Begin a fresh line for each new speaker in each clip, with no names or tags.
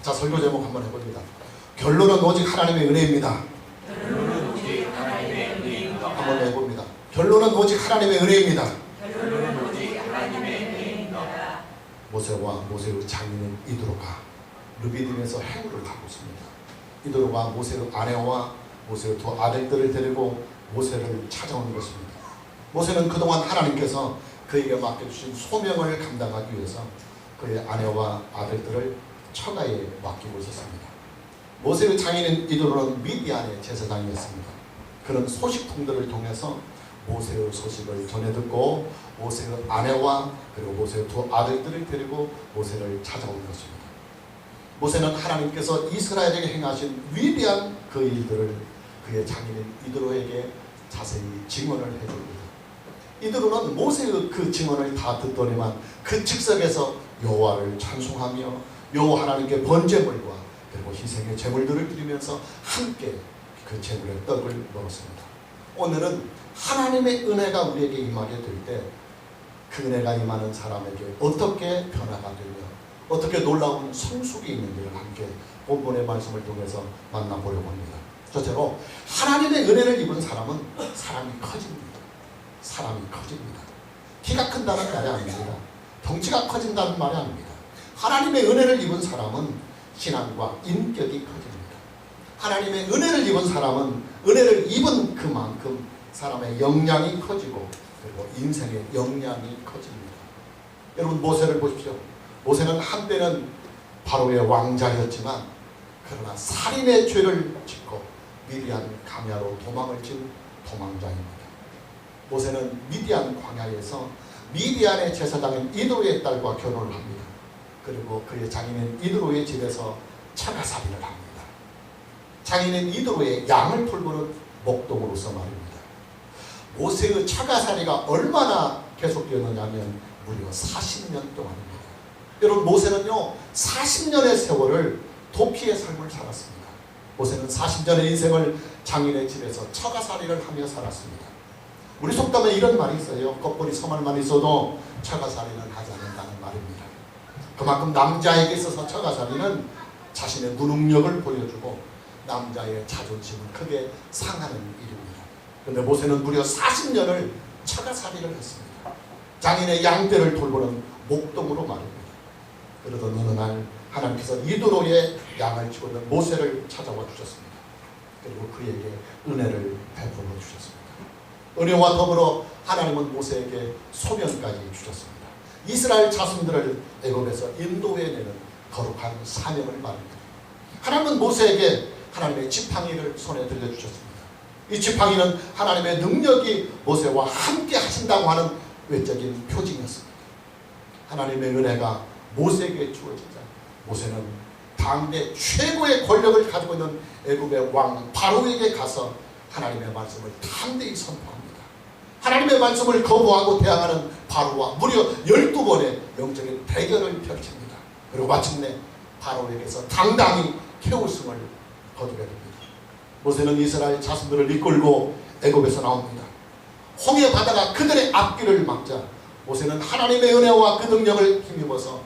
자, 설교 제목 한번 해봅니다. 결론은 오직 하나님의 은혜입니다.
결론은 오직 하나님의 은혜입니다.
한번 해봅니다. 결론은 오직 하나님의 은혜입니다.
결론은 오직 하나님의 은혜입니다.
모세와 모세의 장인인 이드로가 르비딤에서 해구를 가고 있습니다. 이드로가 모세의 아내와 모세의 두 아들들을 데리고 모세를 찾아온 것입니다. 모세는 그동안 하나님께서 그에게 맡겨주신 소명을 감당하기 위해서 그의 아내와 아들들을 처가에 맡기고 있었습니다. 모세의 장인인 이드로는 미디안의 제사장이었습니다. 그는 소식통들을 통해서 모세의 소식을 전해 듣고 모세의 아내와 그리고 모세의 두 아들들을 데리고 모세를 찾아온 것입니다. 모세는 하나님께서 이스라엘에게 행하신 위대한 그 일들을 그의 장인인 이드로에게 자세히 증언을 해줍니다. 이드로는 모세의 그 증언을 다 듣더니만 그 즉석에서 여호와를 찬송하며 여호와 하나님께 번제물과 그리고 희생의 제물들을 드리면서 함께 그 제물의 떡을 먹었습니다. 오늘은 하나님의 은혜가 우리에게 임하게 될 때 그 은혜가 임하는 사람에게 어떻게 변화가 되며 어떻게 놀라운 성숙이 있는지를 함께 본문의 말씀을 통해서 만나보려고 합니다. 첫째로 하나님의 은혜를 입은 사람은 사람이 커집니다. 사람이 커집니다. 키가 큰다는 말이 아닙니다. 덩치가 커진다는 말이 아닙니다. 하나님의 은혜를 입은 사람은 신앙과 인격이 커집니다. 하나님의 은혜를 입은 사람은 은혜를 입은 그만큼 사람의 역량이 커지고 그리고 인생의 역량이 커집니다. 여러분 모세를 보십시오. 모세는 한때는 바로의 왕자였지만 그러나 살인의 죄를 짓고 미디안 광야로 도망을 친 도망자입니다. 모세는 미디안 광야에서 미디안의 제사장인 이드로의 딸과 결혼을 합니다. 그리고 그의 장인인 이드로의 집에서 처가살이를 합니다. 장인인 이드로의 양을 돌보는 목동으로서 말입니다. 모세의 처가살이가 얼마나 계속되었느냐면 무려 40년 동안입니다. 여러분 모세는요 40년의 세월을 도피의 삶을 살았습니다. 모세는 40년의 인생을 장인의 집에서 처가살이를 하며 살았습니다. 우리 속담에 이런 말이 있어요. 겉벌이 서말만 있어도 처가살이는 하지 않는다는 말입니다. 그만큼 남자에게 있어서 처가살이는 자신의 무능력을 보여주고 남자의 자존심을 크게 상하는 일입니다. 그런데 모세는 무려 40년을 처가살이를 했습니다. 장인의 양떼를 돌보는 목동으로 말입니다. 그러던 어느 날 하나님께서 이드로의 양을 치고 있는 모세를 찾아와 주셨습니다. 그리고 그에게 은혜를 베풀어 주셨습니다. 은혜와 더불어 하나님은 모세에게 소명까지 주셨습니다. 이스라엘 자손들을 애굽에서 인도해내는 거룩한 사명을 말합니다. 하나님은 모세에게 하나님의 지팡이를 손에 들려주셨습니다. 이 지팡이는 하나님의 능력이 모세와 함께 하신다고 하는 외적인 표징이었습니다. 하나님의 은혜가 모세에게 주어지자 모세는 당대 최고의 권력을 가지고 있는 애굽의 왕 바로에게 가서 하나님의 말씀을 담대히 선포합니다. 하나님의 말씀을 거부하고 대항하는 바로와 무려 12번의 영적인 대결을 펼칩니다. 그리고 마침내 바로에게서 당당히 캐우승을 거두게 됩니다. 모세는 이스라엘 자손들을 이끌고 애굽에서 나옵니다. 홍해 바다가 그들의 앞길을 막자 모세는 하나님의 은혜와 그 능력을 힘입어서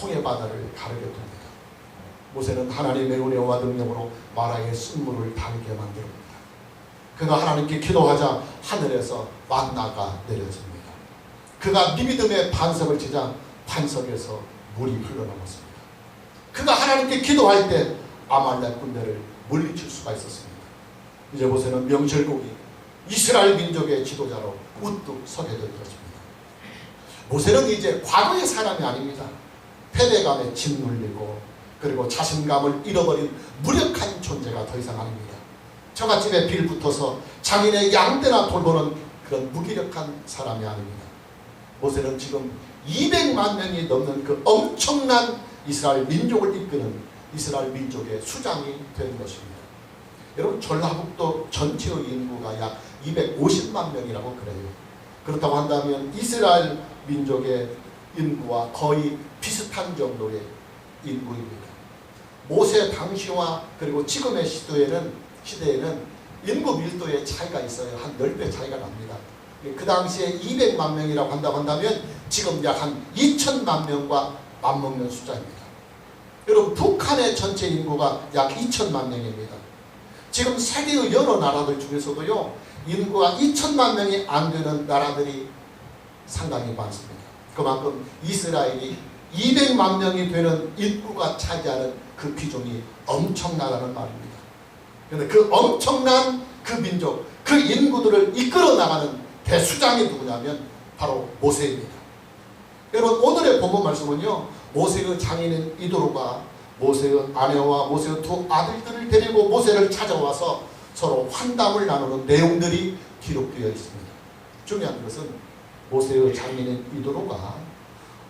홍해 바다를 가르게 됩니다. 모세는 하나님의 은혜와 능력으로 마라의 쓴물을 달게 만듭니다. 그가 하나님께 기도하자 하늘에서 만나가 내려집니다. 그가 미비듬의 반석을 치자 반석에서 물이 흘러나왔습니다. 그가 하나님께 기도할 때 아말렉 군대를 물리칠 수가 있었습니다. 이제 모세는 명철국이 이스라엘 민족의 지도자로 우뚝 서게 될 것입니다. 모세는 이제 과거의 사람이 아닙니다. 패배감에 짓눌리고 그리고 자신감을 잃어버린 무력한 존재가 더 이상 아닙니다. 처갓집에 빌붙어서 장인의 양떼나 돌보는 그런 무기력한 사람이 아닙니다. 모세는 지금 200만 명이 넘는 그 엄청난 이스라엘 민족을 이끄는 이스라엘 민족의 수장이 된 것입니다. 여러분 전라북도 전체의 인구가 약 250만 명이라고 그래요. 그렇다고 한다면 이스라엘 민족의 인구와 거의 비슷한 정도의 인구입니다. 모세 당시와 그리고 지금의 시대에는 인구 밀도의 차이가 있어요. 한 10배 차이가 납니다. 그 당시에 200만 명이라고 한다고 한다면 지금 약 한 2천만 명과 맞먹는 숫자입니다. 여러분 북한의 전체 인구가 약 2천만 명입니다. 지금 세계의 여러 나라들 중에서도요 인구가 2천만 명이 안 되는 나라들이 상당히 많습니다. 그만큼 이스라엘이 200만 명이 되는 인구가 차지하는 그 비중이 엄청나다는 말입니다. 그런데 그 엄청난 그 민족, 그 인구들을 이끌어 나가는 대수장이 누구냐면 바로 모세입니다. 여러분 오늘의 본문 말씀은요 모세의 장인인 이도로가 모세의 아내와 모세의 두 아들들을 데리고 모세를 찾아와서 서로 환담을 나누는 내용들이 기록되어 있습니다. 중요한 것은 모세의 장인인 이도로가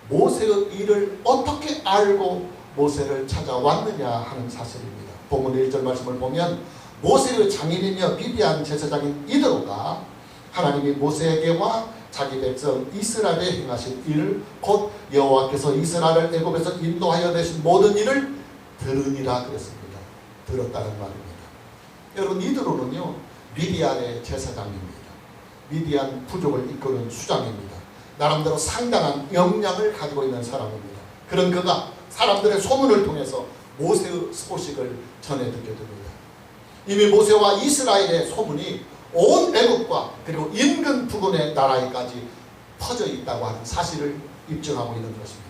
모세의 일을 어떻게 알고 모세를 찾아왔느냐 하는 사실입니다. 본문 1절 말씀을 보면 모세의 장인이며 미디안 제사장인 이도로가 하나님이 모세에게와 자기 백성 이스라엘에 행하신 일을 곧 여호와께서 이스라엘을 애굽에서 인도하여 내신 모든 일을 들으니라 그랬습니다. 들었다는 말입니다. 여러분 이도로는요 미디안의 제사장입니다. 미디안 부족을 이끄는 수장입니다. 나름대로 상당한 역량을 가지고 있는 사람입니다. 그런 그가 사람들의 소문을 통해서 모세의 소식을 전해 듣게 됩니다. 이미 모세와 이스라엘의 소문이 온 애국과 그리고 인근 부근의 나라에까지 퍼져 있다고 하는 사실을 입증하고 있는 것입니다.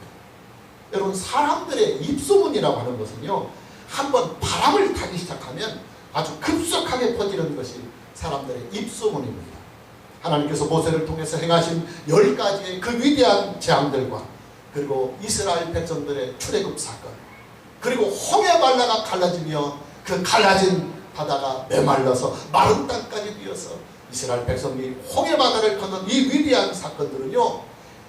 여러분 사람들의 입소문이라고 하는 것은요 한번 바람을 타기 시작하면 아주 급속하게 퍼지는 것이 사람들의 입소문입니다. 하나님께서 모세를 통해서 행하신 10가지의 그 위대한 재앙들과 그리고 이스라엘 백성들의 출애굽 사건 그리고 홍해바다가 갈라지며 그 갈라진 바다가 메말라서 마른 땅까지 비어서 이스라엘 백성이 홍해바다를 건넌 이 위대한 사건들은요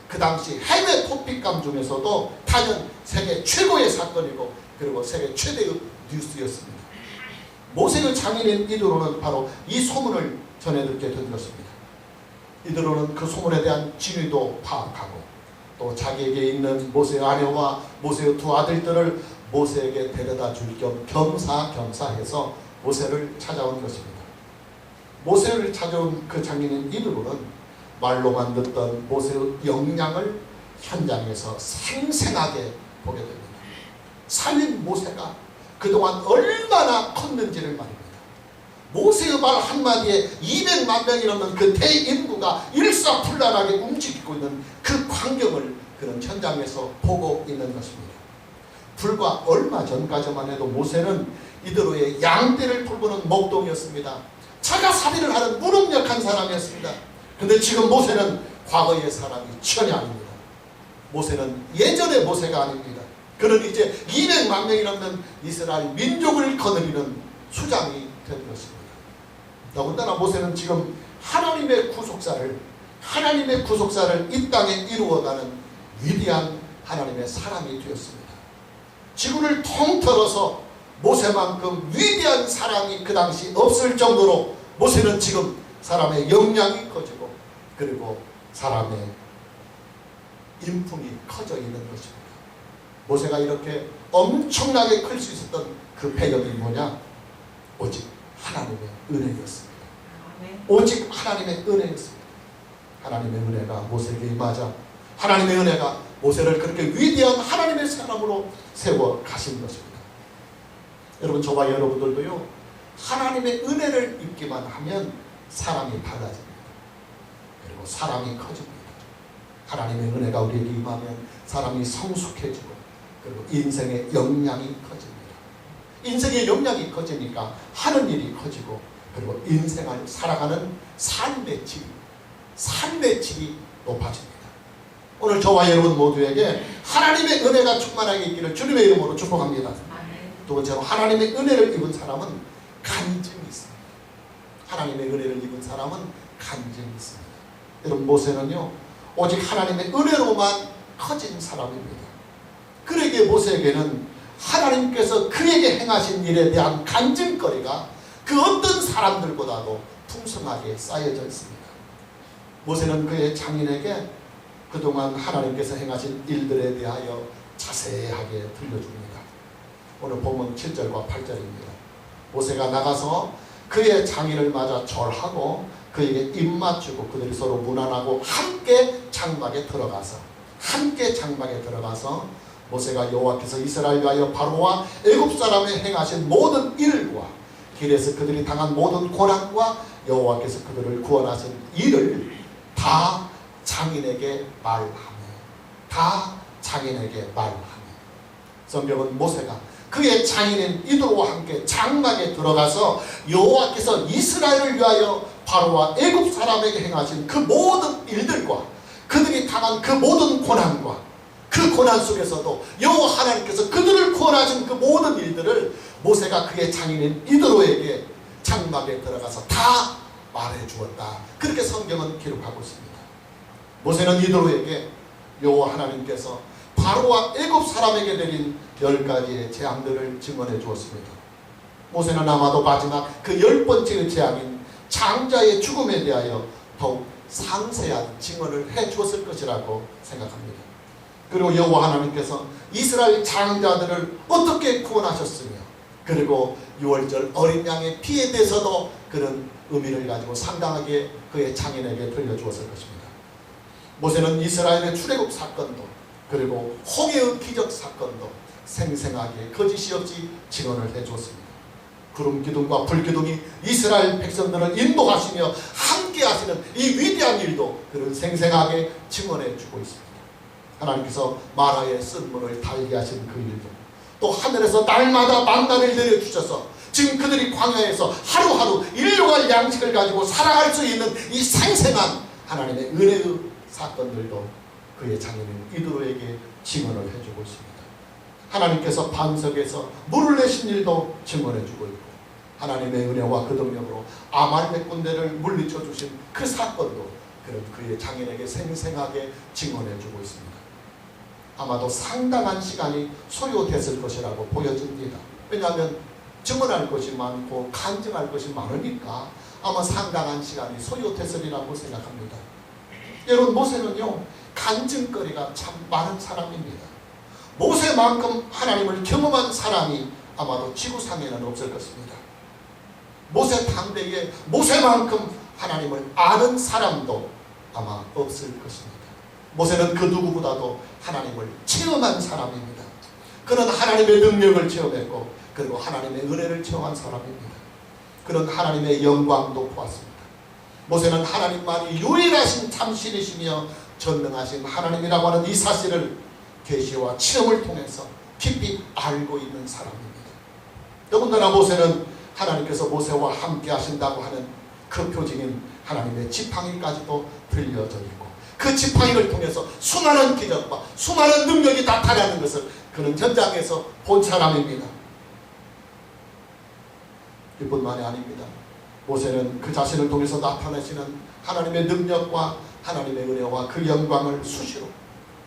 그 당시 해외 토픽감 중에서도 단연 세계 최고의 사건이고 그리고 세계 최대의 뉴스였습니다. 모세의 장인인 이도로는 바로 이 소문을 전해 듣게 된 것입니다. 이도로는 그 소문에 대한 진위도 파악하고 또 자기에게 있는 모세의 아내와 모세의 두 아들들을 모세에게 데려다 줄 겸 겸사겸사해서 모세를 찾아온 것입니다. 모세를 찾아온 그 장인인 이도로는 말로만 듣던 모세의 역량을 현장에서 생생하게 보게 됩니다. 살린 모세가 그동안 얼마나 컸는지를 말입니다. 모세의 말 한마디에 200만 명이 넘는 그 대인구가 일사불란하게 움직이고 있는 그 광경을 그런 현장에서 보고 있는 것입니다. 불과 얼마 전까지만 해도 모세는 이도로의 양떼를 돌보는 목동이었습니다. 자가살이를 하는 무능력한 사람이었습니다. 그런데 지금 모세는 과거의 사람이 전혀 아닙니다. 모세는 예전의 모세가 아닙니다. 그는 이제 200만 명이 넘는 이스라엘 민족을 거느리는 수장이 된 것입니다. 더군다나 모세는 지금 하나님의 구속사를 이 땅에 이루어가는 위대한 하나님의 사람이 되었습니다. 지구를 통틀어서 모세만큼 위대한 사람이 그 당시 없을 정도로 모세는 지금 사람의 역량이 커지고 그리고 사람의 인품이 커져 있는 것입니다. 모세가 이렇게 엄청나게 클 수 있었던 그 배경이 뭐냐? 오직 하나님의 은혜였습니다. 오직 하나님의 은혜였습니다. 하나님의 은혜가 모세에게 임하자 하나님의 은혜가 모세를 그렇게 위대한 하나님의 사람으로 세워 가신 것입니다. 여러분 저와 여러분들도요 하나님의 은혜를 입기만 하면 사람이 달라집니다. 그리고 사람이 커집니다. 하나님의 은혜가 우리에게 임하면 사람이 성숙해지고 그리고 인생의 역량이 커집니다. 인생의 역량이 커지니까 하는 일이 커지고 그리고 인생을 살아가는 삶의 질이 높아집니다. 오늘 저와 여러분 모두에게 하나님의 은혜가 충만하게 있기를 주님의 이름으로 축복합니다. 두 번째로 하나님의 은혜를 입은 사람은 간증이 있습니다. 하나님의 은혜를 입은 사람은 간증이 있습니다. 여러분 모세는요 오직 하나님의 은혜로만 커진 사람입니다. 그러기에 모세에게는 하나님께서 그에게 행하신 일에 대한 간증거리가 그 어떤 사람들보다도 풍성하게 쌓여져 있습니다. 모세는 그의 장인에게 그동안 하나님께서 행하신 일들에 대하여 자세하게 들려줍니다. 오늘 본문 7절과 8절입니다. 모세가 나가서 그의 장인을 맞아 절하고 그에게 입맞추고 그들이 서로 문안하고 함께 장막에 들어가서 모세가 여호와께서 이스라엘 위하여 바로와 애굽 사람에 행하신 모든 일과 길에서 그들이 당한 모든 고난과 여호와께서 그들을 구원하신 일을 다 장인에게 말하며 성경은 모세가 그의 장인인 이도로와 함께 장막에 들어가서 여호와께서 이스라엘을 위하여 바로와 애굽 사람에게 행하신 그 모든 일들과 그들이 당한 그 모든 고난과 그 고난 속에서도 여호와 하나님께서 그들을 구원하신 그 모든 일들을 모세가 그의 장인인 이도로에게 장막에 들어가서 다 말해 주었다. 그렇게 성경은 기록하고 있습니다. 모세는 이도로에게 여호와 하나님께서 바로와 애굽 사람에게 내린 10가지의 재앙들을 증언해 주었습니다. 모세는 아마도 마지막 그 10번째의 재앙인 장자의 죽음에 대하여 더욱 상세한 증언을 해 주었을 것이라고 생각합니다. 그리고 여호와 하나님께서 이스라엘 장자들을 어떻게 구원하셨으며 그리고 6월절 어린 양의 피에 대해서도 그런 의미를 가지고 상당하게 그의 장인에게 들려주었을 것입니다. 모세는 이스라엘의 출애굽 사건도 그리고 홍해의 기적 사건도 생생하게 거짓이 없이 증언을 해주었습니다. 구름 기둥과 불 기둥이 이스라엘 백성들을 인도하시며 함께 하시는 이 위대한 일도 그런 생생하게 증언해 주고 있습니다. 하나님께서 마라의 쓴물을 달게 하신 그 일도 또 하늘에서 날마다 만나를 내려주셔서 지금 그들이 광야에서 하루하루 일용할 양식을 가지고 살아갈 수 있는 이 생생한 하나님의 은혜의 사건들도 그의 장인인 이도로에게 증언을 해주고 있습니다. 하나님께서 반석에서 물을 내신 일도 증언해주고 있고 하나님의 은혜와 그 능력으로 아말렉 군대를 물리쳐 주신 그 사건도 그런 그의 장인에게 생생하게 증언해주고 있습니다. 아마도 상당한 시간이 소요됐을 것이라고 보여집니다. 왜냐하면 증언할 것이 많고 간증할 것이 많으니까 아마 상당한 시간이 소요됐으리라고 생각합니다. 여러분, 모세는요 간증거리가 참 많은 사람입니다. 모세만큼 하나님을 경험한 사람이 아마도 지구상에는 없을 것입니다. 모세 당대에 모세만큼 하나님을 아는 사람도 아마 없을 것입니다. 모세는 그 누구보다도 하나님을 체험한 사람입니다. 그는 하나님의 능력을 체험했고 그리고 하나님의 은혜를 체험한 사람입니다. 그는 하나님의 영광도 보았습니다. 모세는 하나님만이 유일하신 참신이시며 전능하신 하나님이라고 하는 이 사실을 계시와 체험을 통해서 깊이 알고 있는 사람입니다. 더군다나 모세는 하나님께서 모세와 함께 하신다고 하는 그 표징인 하나님의 지팡이까지도 들려져 있고 그 지팡이를 통해서 수많은 기적과 수많은 능력이 나타나는 것을 그는 현장에서 본 사람입니다. 이뿐만이 아닙니다. 모세는 그 자신을 통해서 나타내시는 하나님의 능력과 하나님의 은혜와 그 영광을 수시로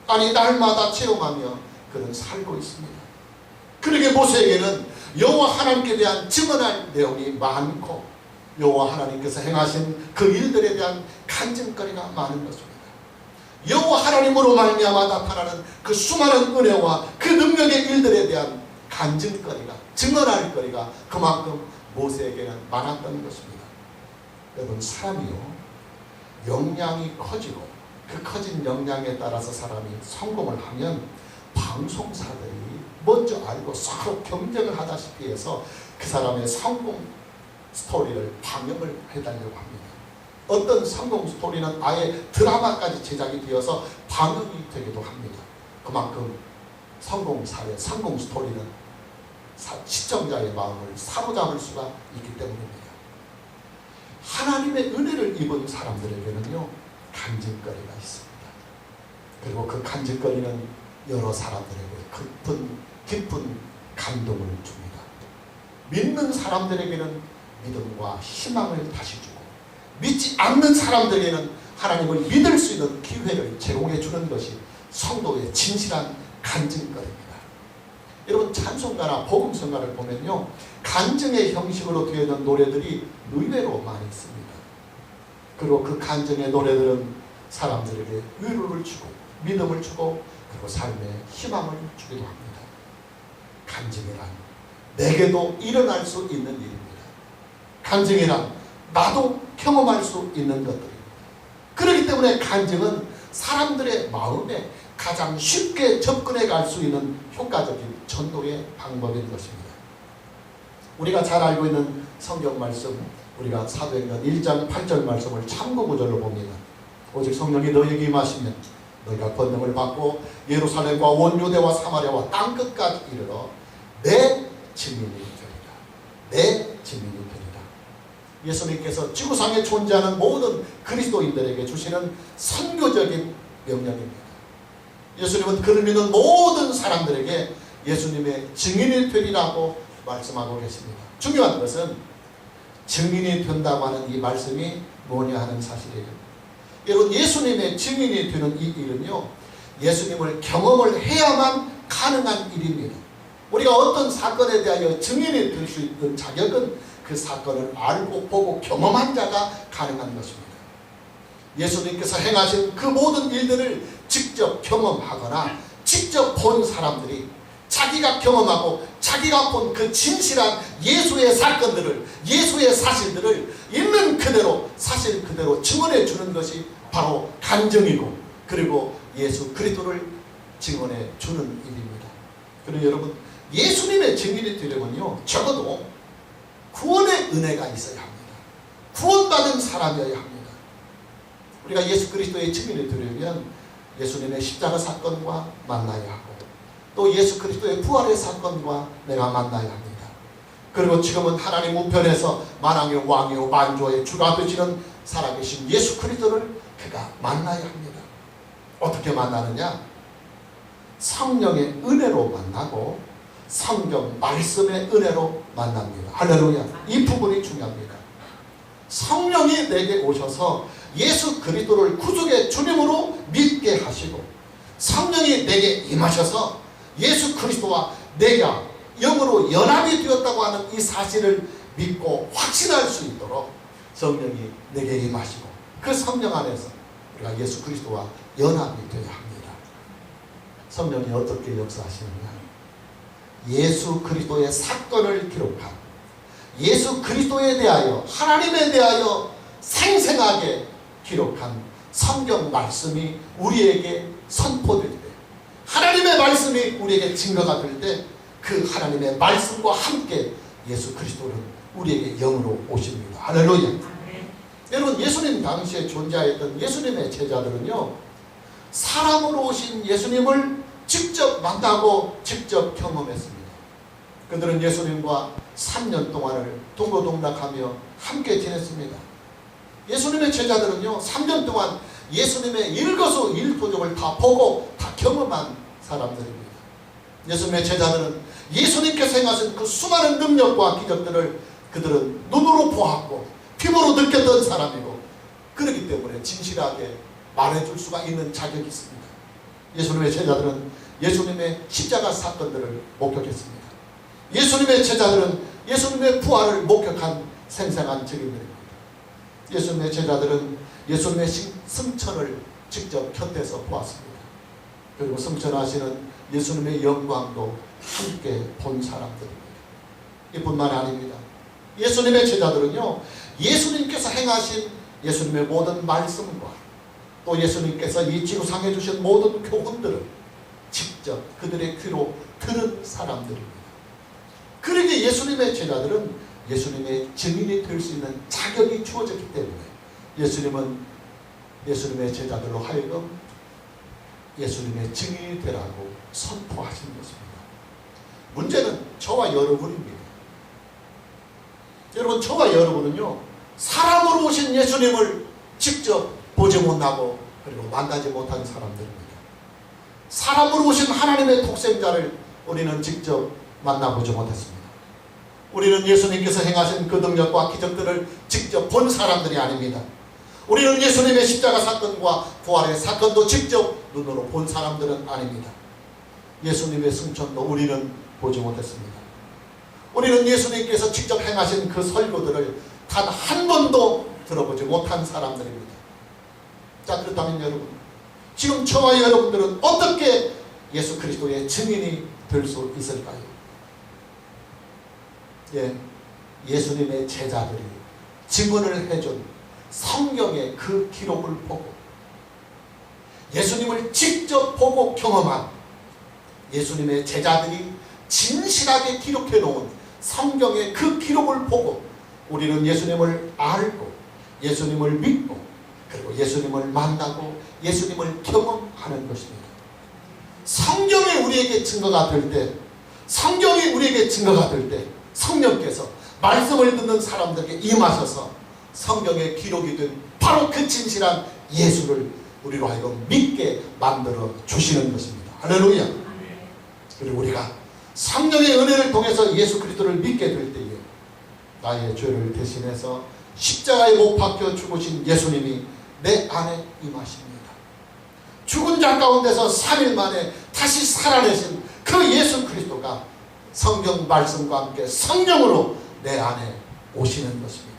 아니 날마다 체험하며 그는 살고 있습니다. 그러게 모세에게는 여호와 하나님께 대한 증언할 내용이 많고 여호와 하나님께서 행하신 그 일들에 대한 간증거리가 많은 것입니다. 여호와 하나님으로 말미암아 나타나는 그 수많은 은혜와 그 능력의 일들에 대한 간증거리가 증언할 거리가 그만큼 모세에게는 많았던 것입니다. 여러분, 사람이요 역량이 커지고 그 커진 역량에 따라서 사람이 성공을 하면 방송사들이 먼저 알고 서로 경쟁을 하다시피 해서 그 사람의 성공 스토리를 방영을 해달라고 합니다. 어떤 성공 스토리는 아예 드라마까지 제작이 되어서 방영이 되기도 합니다. 그만큼 성공 사례, 성공 스토리는 시청자의 마음을 사로잡을 수가 있기 때문입니다. 하나님의 은혜를 입은 사람들에게는요 간증거리가 있습니다. 그리고 그 간증거리는 여러 사람들에게 깊은 감동을 줍니다. 믿는 사람들에게는 믿음과 희망을 다시 주고 믿지 않는 사람들에게는 하나님을 믿을 수 있는 기회를 제공해 주는 것이 성도의 진실한 간증거리입니다. 여러분, 찬송가나 복음성가를 보면요 간증의 형식으로 되어 있는 노래들이 의외로 많이 있습니다. 그리고 그 간증의 노래들은 사람들에게 위로를 주고 믿음을 주고 그리고 삶에 희망을 주기도 합니다. 간증이란 내게도 일어날 수 있는 일입니다. 간증이란 나도 경험할 수 있는 것들입니다. 그렇기 때문에 간증은 사람들의 마음에 가장 쉽게 접근해 갈 수 있는 효과적인 전도의 방법인 것입니다. 우리가 잘 알고 있는 성경 말씀, 우리가 사도행전 1장 8절 말씀을 참고구절로 봅니다. 오직 성령이 너희에게 임하시면 너희가 권능을 받고 예루살렘과 온 유대와 사마리아와 땅끝까지 이르러 내 증인이 되리라. 내 증인이 되리라. 예수님께서 지구상에 존재하는 모든 그리스도인들에게 주시는 선교적인 명령입니다. 예수님은 그를 믿는 모든 사람들에게 예수님의 증인이 되리라고 말씀하고 계십니다. 중요한 것은 증인이 된다고 하는 이 말씀이 뭐냐 하는 사실이에요. 여러분, 예수님의 증인이 되는 이 일은요, 예수님을 경험을 해야만 가능한 일입니다. 우리가 어떤 사건에 대하여 증인이 될 수 있는 자격은 그 사건을 알고 보고 경험한 자가 가능한 것입니다. 예수님께서 행하신 그 모든 일들을 직접 경험하거나 직접 본 사람들이 자기가 경험하고 자기가 본 그 진실한 예수의 사건들을, 예수의 사실들을 있는 그대로, 사실 그대로 증언해 주는 것이 바로 간증이고, 그리고 예수 그리스도를 증언해 주는 일입니다. 그리고 여러분, 예수님의 증인이 되려면요, 적어도 구원의 은혜가 있어야 합니다. 구원받은 사람이어야 합니다. 우리가 예수 그리스도의 증인이 되려면 예수님의 십자가 사건과 만나야 하고, 또 예수 그리스도의 부활의 사건과 내가 만나야 합니다. 그리고 지금은 하나님 우편에서 만왕의 왕이요 만주의 주가 되시는 살아계신 예수 그리스도를 그가 만나야 합니다. 어떻게 만나느냐? 성령의 은혜로 만나고 성경 말씀의 은혜로 만납니다. 할렐루야. 이 부분이 중요합니다. 성령이 내게 오셔서 예수 그리스도를 구속의 주님으로 믿게 하시고, 성령이 내게 임하셔서 예수 그리스도와 내가 영으로 연합이 되었다고 하는 이 사실을 믿고 확신할 수 있도록 성령이 내게 임하시고, 그 성령 안에서 우리가 예수 그리스도와 연합이 되어야 합니다. 성령이 어떻게 역사하시느냐? 예수 그리스도의 사건을 기록한, 예수 그리스도에 대하여, 하나님에 대하여 생생하게 기록한 성경 말씀이 우리에게 선포될 때, 하나님의 말씀이 우리에게 증거가 될 때, 그 하나님의 말씀과 함께 예수 그리스도는 우리에게 영으로 오십니다. 할렐루야. 여러분, 예수님 당시에 존재했던 예수님의 제자들은요, 사람으로 오신 예수님을 직접 만나고 직접 경험했습니다. 그들은 예수님과 3년 동안을 동고동락하며 함께 지냈습니다. 예수님의 제자들은요, 3년 동안 예수님의 일거수일투족을 다 보고 다 경험한 사람들입니다. 예수님의 제자들은 예수님께서 행하신 그 수많은 능력과 기적들을 그들은 눈으로 보았고 피부로 느꼈던 사람이고, 그렇기 때문에 진실하게 말해줄 수가 있는 자격이 있습니다. 예수님의 제자들은 예수님의 십자가 사건들을 목격했습니다. 예수님의 제자들은 예수님의 부활을 목격한 생생한 증인들입니다. 예수님의 제자들은 예수님의 승천을 직접 곁에서 보았습니다. 그리고 승천하시는 예수님의 영광도 함께 본 사람들입니다. 이뿐만 아닙니다. 예수님의 제자들은요, 예수님께서 행하신 예수님의 모든 말씀과 또 예수님께서 이 지구상에 주신 모든 교훈들을 직접 그들의 귀로 들은 사람들입니다. 그러기에 예수님의 제자들은 예수님의 증인이 될 수 있는 자격이 주어졌기 때문에 예수님은 예수님의 제자들로 하여금 예수님의 증인이 되라고 선포하신 것입니다. 문제는 저와 여러분입니다. 여러분, 저와 여러분은요, 사람으로 오신 예수님을 직접 보지 못하고 그리고 만나지 못한 사람들입니다. 사람으로 오신 하나님의 독생자를 우리는 직접 만나보지 못했습니다. 우리는 예수님께서 행하신 그 능력과 기적들을 직접 본 사람들이 아닙니다. 우리는 예수님의 십자가 사건과 부활의 사건도 직접 눈으로 본 사람들은 아닙니다. 예수님의 승천도 우리는 보지 못했습니다. 우리는 예수님께서 직접 행하신 그 설교들을 단 한 번도 들어보지 못한 사람들입니다. 자, 그렇다면 여러분, 지금 저와 여러분들은 어떻게 예수 그리스도의 증인이 될 수 있을까요? 예수님의 제자들이 증언을 해준 성경의 그 기록을 보고 예수님을 직접 보고 경험한 예수님의 제자들이 진실하게 기록해 놓은 성경의 그 기록을 보고 우리는 예수님을 알고 예수님을 믿고 그리고 예수님을 만나고 예수님을 경험하는 것입니다. 성경이 우리에게 증거가 될 때, 성경이 우리에게 증거가 될 때 성령께서 말씀을 듣는 사람들에게 임하셔서 성경에 기록이 된 바로 그 진실한 예수를 우리로 하여금 믿게 만들어 주시는 것입니다. 할렐루야. 그리고 우리가 성령의 은혜를 통해서 예수 그리스도를 믿게 될 때에 나의 죄를 대신해서 십자가에 못 박혀 죽으신 예수님이 내 안에 임하십니다. 죽은 자 가운데서 3일 만에 다시 살아내신 그 예수 그리스도가 성경 말씀과 함께 성령으로 내 안에 오시는 것입니다.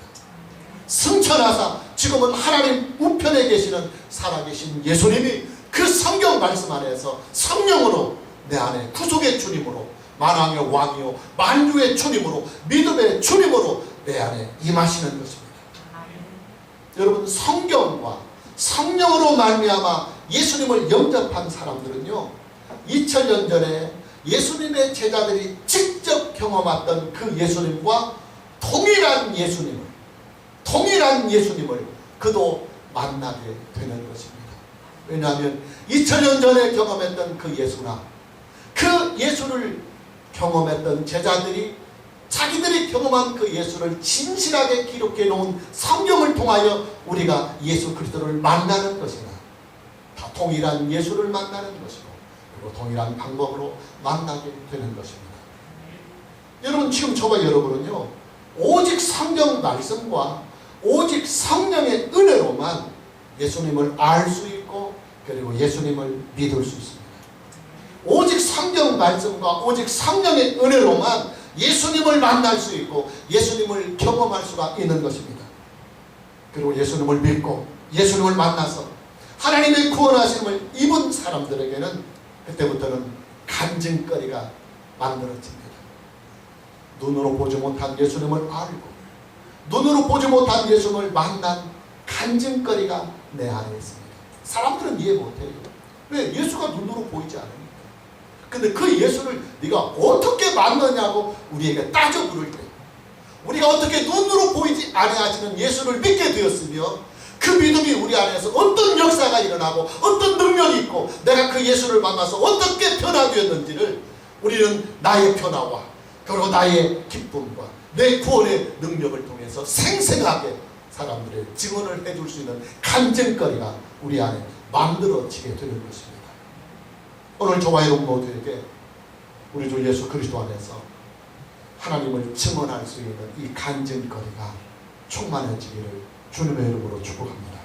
승천하사 지금은 하나님 우편에 계시는 살아계신 예수님이 그 성경 말씀 안에서 성령으로 내 안에 구속의 주님으로 만왕의 왕이요 만주의 주님으로 믿음의 주님으로 내 안에 임하시는 것입니다. 여러분 성경과 성령으로 말미암아 예수님을 영접한 사람들은요 2000년 전에 예수님의 제자들이 직접 경험했던 그 예수님과 동일한 예수님을 그도 만나게 되는 것입니다. 왜냐하면 2000년 전에 경험했던 그 예수나 그 예수를 경험했던 제자들이 자기들이 경험한 그 예수를 진실하게 기록해 놓은 성경을 통하여 우리가 예수 그리스도를 만나는 것이나 다 동일한 예수를 만나는 것이고 그리고 동일한 방법으로 만나게 되는 것입니다. 여러분 지금 저와 여러분은요 오직 성경 말씀과 오직 성령의 은혜로만 예수님을 알 수 있고 그리고 예수님을 믿을 수 있습니다. 오직 성경 말씀과 오직 성령의 은혜로만 예수님을 만날 수 있고 예수님을 경험할 수가 있는 것입니다. 그리고 예수님을 믿고 예수님을 만나서 하나님의 구원하심을 입은 사람들에게는 그때부터는 간증거리가 만들어집니다. 눈으로 보지 못한 예수님을 알고 눈으로 보지 못한 예수님을 만난 간증거리가 내 안에 있습니다. 사람들은 이해 못해요. 왜? 예수가 눈으로 보이지 않으니까. 근데 그 예수를 네가 어떻게 만나냐고 우리에게 따져 물을 때 우리가 어떻게 눈으로 보이지 아니하시는 예수를 믿게 되었으며 그 믿음이 우리 안에서 어떤 역사가 일어나고 어떤 능력이 있고 내가 그 예수를 만나서 어떻게 변화되었는지를 우리는 나의 변화와 그리고 나의 기쁨과 내 구원의 능력을 통해서 생생하게 사람들의 증언을 해줄 수 있는 간증거리가 우리 안에 만들어지게 되는 것입니다. 오늘 저와 여러분 모두에게 우리 주 예수 그리스도 안에서 하나님을 증언할 수 있는 이 간증거리가 충만해지기를 주님의 이름으로 축복합니다.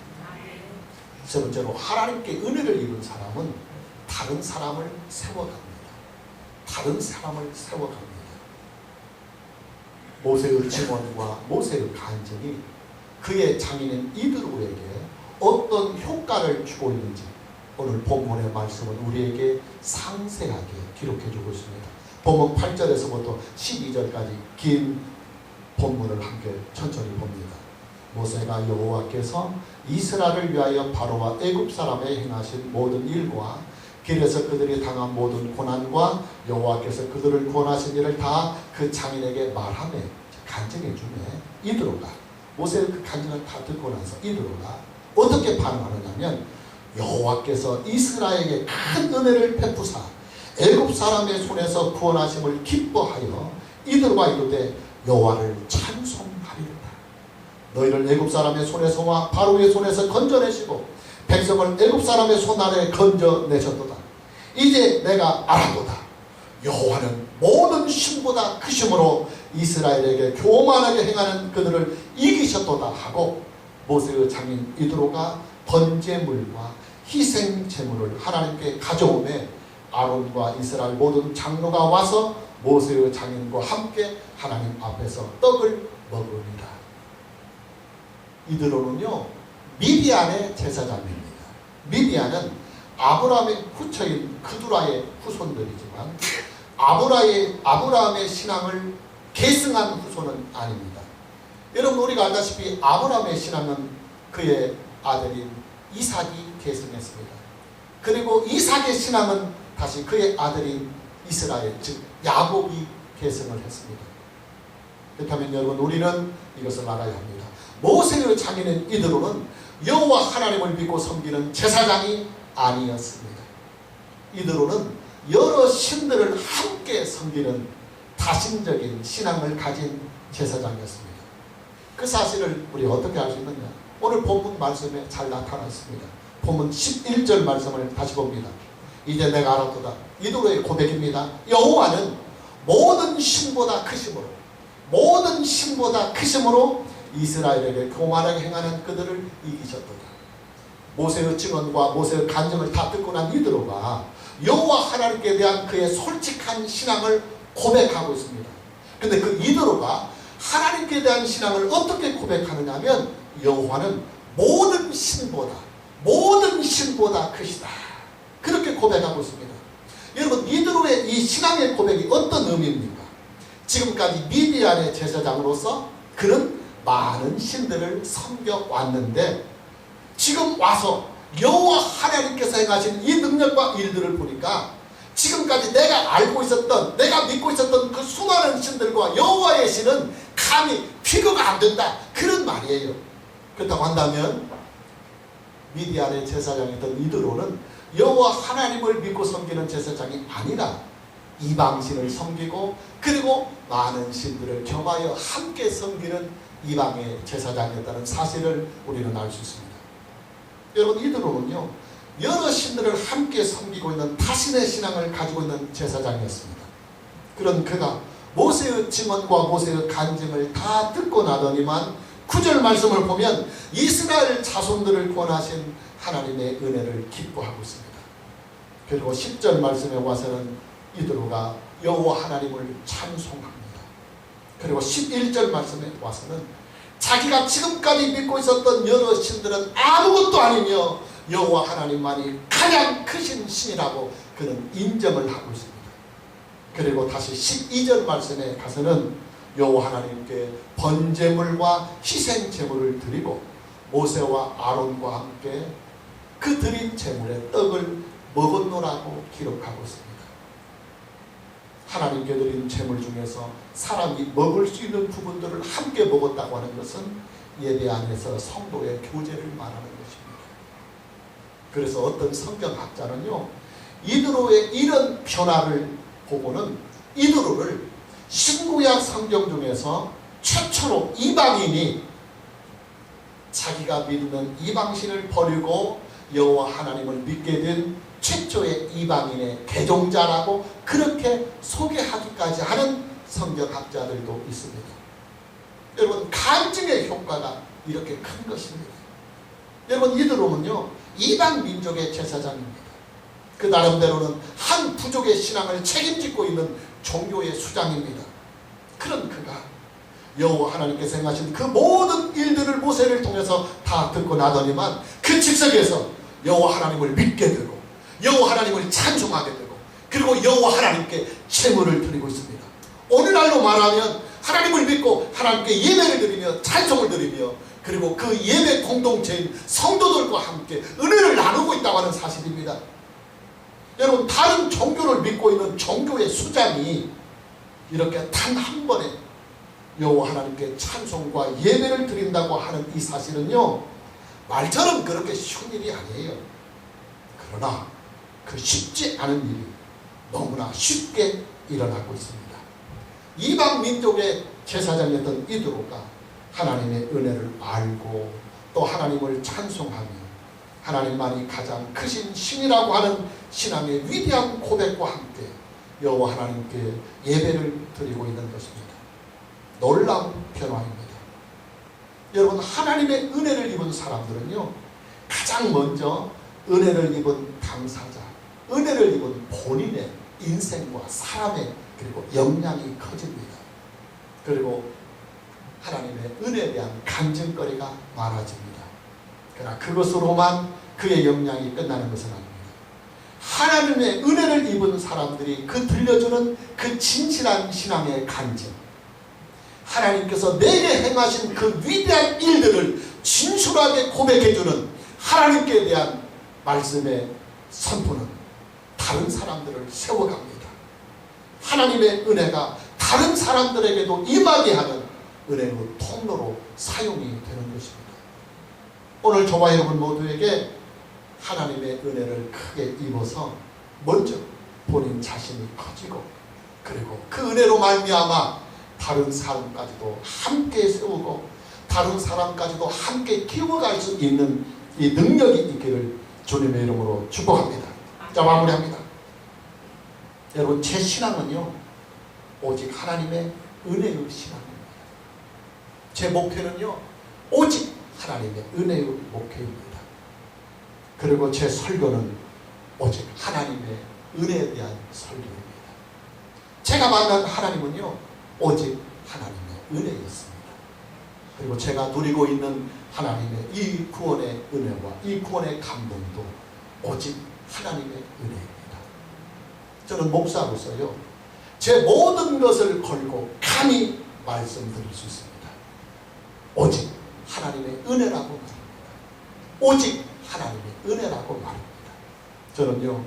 세 번째로 하나님께 은혜를 입은 사람은 다른 사람을 세워갑니다. 다른 사람을 세워갑니다. 모세의 증언과 모세의 간증이 그의 장인인 이드로에게 어떤 효과를 주고 있는지 오늘 본문의 말씀은 우리에게 상세하게 기록해주고 있습니다. 본문 8절에서부터 12절까지 긴 본문을 함께 천천히 봅니다. 모세가 여호와께서 이스라엘을 위하여 바로와 애굽 사람에 행하신 모든 일과 길에서 그들이 당한 모든 고난과 여호와께서 그들을 구원하신 일을 다 그 장인에게 말하며 간증해 주매 이드로가 모세의 그 간증을 다 듣고 나서 이드로가 어떻게 반응하느냐면 여호와께서 이스라엘에게 큰 은혜를 베푸사 애굽 사람의 손에서 구원하심을 기뻐하여 이들과 이르되 여호와를 찬송하리로다. 너희를 애굽 사람의 손에서와 바로의 손에서 건져내시고 백성을 애굽 사람의 손 아래 건져내셨도다. 이제 내가 알아도다. 여호와는 모든 신보다 크심으로 이스라엘에게 교만하게 행하는 그들을 이기셨도다 하고 모세의 장인 이드로가 번제물과 희생제물을 하나님께 가져오매 아론과 이스라엘 모든 장로가 와서 모세의 장인과 함께 하나님 앞에서 떡을 먹으리라. 이드로는요 미디안의 제사장입니다. 미디안은 아브라함의 후처인 그두라의 후손들이지만 아브라함의 신앙을 계승한 후손은 아닙니다. 여러분 우리가 알다시피 아브라함의 신앙은 그의 아들인 이삭이 계승했습니다. 그리고 이삭의 신앙은 다시 그의 아들인 이스라엘, 즉 야곱이 계승을 했습니다. 그렇다면 여러분, 우리는 이것을 알아야 합니다. 모세의 장인인 이드로는 여호와 하나님을 믿고 섬기는 제사장이 아니었습니다. 이드로는 여러 신들을 함께 섬기는 다신적인 신앙을 가진 제사장이었습니다. 그 사실을 우리가 어떻게 알 수 있느냐? 오늘 본문 말씀에 잘 나타나 있습니다. 본문 11절 말씀을 다시 봅니다. 이제 내가 알았도다. 이드로의 고백입니다. 여호와는 모든 신보다 크심으로 이스라엘에게 교만하게 행하는 그들을 이기셨도다. 모세의 증언과 모세의 간증을 다 듣고 난 이드로가 여호와 하나님께 대한 그의 솔직한 신앙을 고백하고 있습니다. 근데 그 이드로가 하나님께 대한 신앙을 어떻게 고백하느냐 하면 여호와는 모든 신보다 크시다. 그렇게 고백하고 있습니다. 여러분, 이드로의 이 신앙의 고백이 어떤 의미입니까? 지금까지 미디안의 제사장으로서 그는 많은 신들을 섬겨왔는데 지금 와서 여호와 하나님께서 행하신 이 능력과 일들을 보니까 지금까지 내가 알고 있었던, 내가 믿고 있었던 그 수많은 신들과 여호와의 신은 감히 비교가 안 된다, 그런 말이에요. 그렇다고 한다면 미디안의 제사장이었던 이드로는 여호와 하나님을 믿고 섬기는 제사장이 아니라 이방신을 섬기고 그리고 많은 신들을 겸하여 함께 섬기는 이방의 제사장이었다는 사실을 우리는 알 수 있습니다. 여러분, 이드로는요, 여러 신들을 함께 섬기고 있는 타신의 신앙을 가지고 있는 제사장이었습니다. 그런 그가 모세의 증언과 모세의 간증을 다 듣고 나더니만 9절 말씀을 보면 이스라엘 자손들을 구원하신 하나님의 은혜를 기뻐하고 있습니다. 그리고 10절 말씀에 와서는 이드로가 여호와 하나님을 찬송합니다. 그리고 11절 말씀에 와서는 자기가 지금까지 믿고 있었던 여러 신들은 아무것도 아니며 여호와 하나님만이 가장 크신 신이라고 그는 인정을 하고 있습니다. 그리고 다시 12절 말씀에 가서는 여호와 하나님께 번제물과 희생제물을 드리고 모세와 아론과 함께 그 드린 제물의 떡을 먹었노라고 기록하고 있습니다. 하나님께 드린 제물 중에서 사람이 먹을 수 있는 부분들을 함께 먹었다고 하는 것은 예배 안에서 성도의 교제를 말하는 것입니다. 그래서 어떤 성경학자는요, 이드로의 이런 변화를 보고는 이드로를 신구약 성경 중에서 최초로 이방인이 자기가 믿는 이방신을 버리고 여호와 하나님을 믿게 된 최초의 이방인의 개종자라고 그렇게 소개하기까지 하는 성경학자들도 있습니다. 여러분, 간증의 효과가 이렇게 큰 것입니다. 여러분, 이드로는요, 이방 민족의 제사장입니다. 그 나름대로는 한 부족의 신앙을 책임지고 있는 종교의 수장입니다. 그런 그가 여호와 하나님께서 행하신 그 모든 일들을 모세를 통해서 다 듣고 나더니만 그 즉석에서 여호와 하나님을 믿게 되고 여호와 하나님을 찬송하게 되고 그리고 여호와 하나님께 제물을 드리고 있습니다. 오늘날로 말하면 하나님을 믿고 하나님께 예배를 드리며 찬송을 드리며 그리고 그 예배 공동체인 성도들과 함께 은혜를 나누고 있다고 하는 사실입니다. 여러분, 다른 종교를 믿고 있는 종교의 수장이 이렇게 단 한 번에 여호와 하나님께 찬송과 예배를 드린다고 하는 이 사실은요, 말처럼 그렇게 쉬운 일이 아니에요. 그러나 그 쉽지 않은 일이 너무나 쉽게 일어나고 있습니다. 이방 민족의 제사장이었던 이드로가 하나님의 은혜를 알고 또 하나님을 찬송하며 하나님만이 가장 크신 신이라고 하는 신앙의 위대한 고백과 함께 여호와 하나님께 예배를 드리고 있는 것입니다. 놀라운 변화입니다. 여러분, 하나님의 은혜를 입은 사람들은요, 가장 먼저 은혜를 입은 당사자, 은혜를 입은 본인의 인생과 사람의 그리고 역량이 커집니다. 그리고 하나님의 은혜에 대한 간증거리가 많아집니다. 그러나 그것으로만 그의 역량이 끝나는 것은 아닙니다. 하나님의 은혜를 입은 사람들이 그 들려주는 그 진실한 신앙의 간증, 하나님께서 내게 행하신 그 위대한 일들을 진솔하게 고백해주는 하나님께 대한 말씀의 선포는 다른 사람들을 세워갑니다. 하나님의 은혜가 다른 사람들에게도 임하게 하는 은혜의 통로로 사용이 되는 것입니다. 오늘 저와 여러분 모두에게 하나님의 은혜를 크게 입어서 먼저 본인 자신이 커지고, 그리고 그 은혜로 말미암아 다른 사람까지도 함께 세우고 다른 사람까지도 함께 키워갈 수 있는 이 능력이 있기를 주님의 이름으로 축복합니다. 자, 마무리합니다. 여러분, 제 신앙은요 오직 하나님의 은혜의 신앙입니다. 제 목회는요 오직 하나님의 은혜의 목회입니다. 그리고 제 설교는 오직 하나님의 은혜에 대한 설교입니다. 제가 만난 하나님은요 오직 하나님의 은혜였습니다. 그리고 제가 누리고 있는 하나님의 이 구원의 은혜와 이 구원의 감동도 오직 하나님의 은혜입니다. 저는 목사로서요 제 모든 것을 걸고 감히 말씀드릴 수 있습니다. 오직 하나님의 은혜라고 말합니다. 오직 하나님의 은혜라고 말합니다. 저는요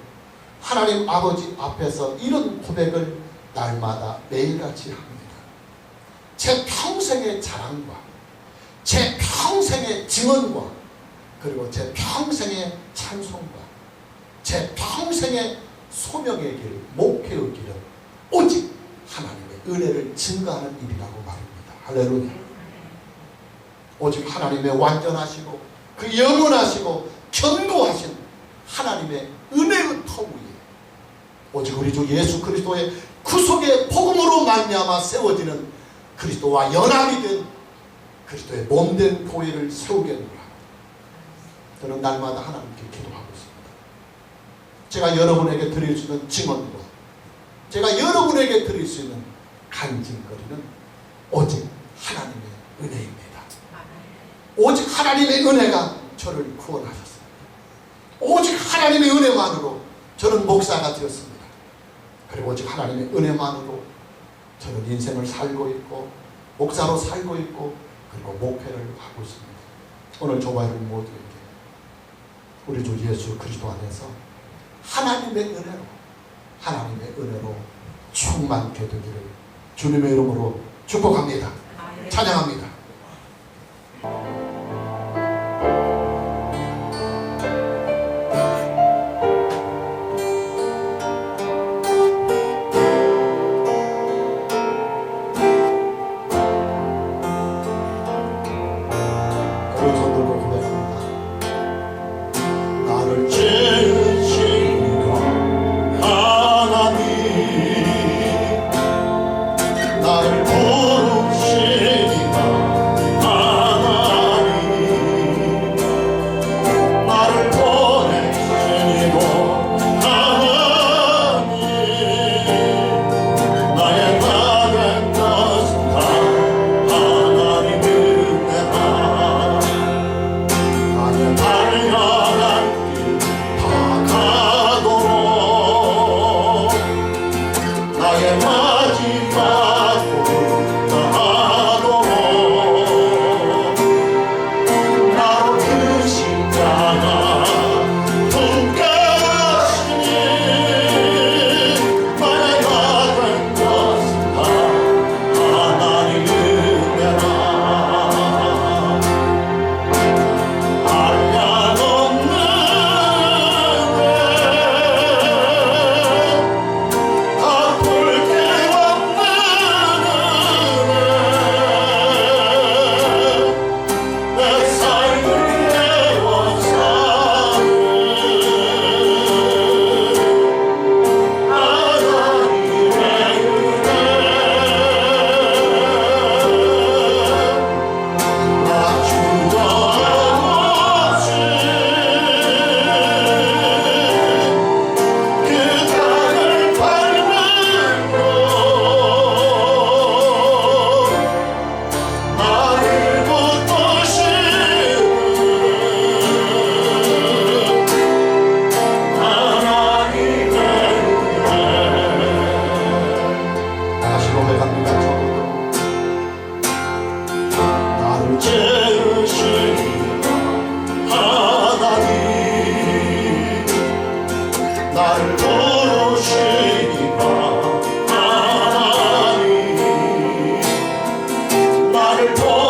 하나님 아버지 앞에서 이런 고백을 날마다 매일같이 합니다. 제 평생의 자랑과 제 평생의 증언과 그리고 제 평생의 찬송과 제 평생의 소명의 길, 목회의 길은 오직 하나님의 은혜를 증거하는 일이라고 말입니다. 할렐루야. 오직 하나님의 완전하시고 그 영원하시고 견고하신 하나님의 은혜의 터 위에 오직 우리 주 예수 그리스도의 구속의 복음으로 말미암아 세워지는 그리스도와 연합이 된 그리스도의 몸된 교회를 세우겠노라. 저는 날마다 하나님께 기도하고 있습니다. 제가 여러분에게 드릴 수 있는 증언과 제가 여러분에게 드릴 수 있는 간증거리는 오직 하나님의 은혜입니다. 오직 하나님의 은혜가 저를 구원하셨습니다. 오직 하나님의 은혜만으로 저는 목사가 되었습니다. 그리고 오직 하나님의 은혜만으로 저는 인생을 살고 있고 목사로 살고 있고 그리고 목회를 하고 있습니다. 오늘 저와 여러분 모두에게 우리 주 예수 그리스도 안에서 하나님의 은혜로 충만케 되기를 주님의 이름으로 축복합니다. 찬양합니다.
나를 더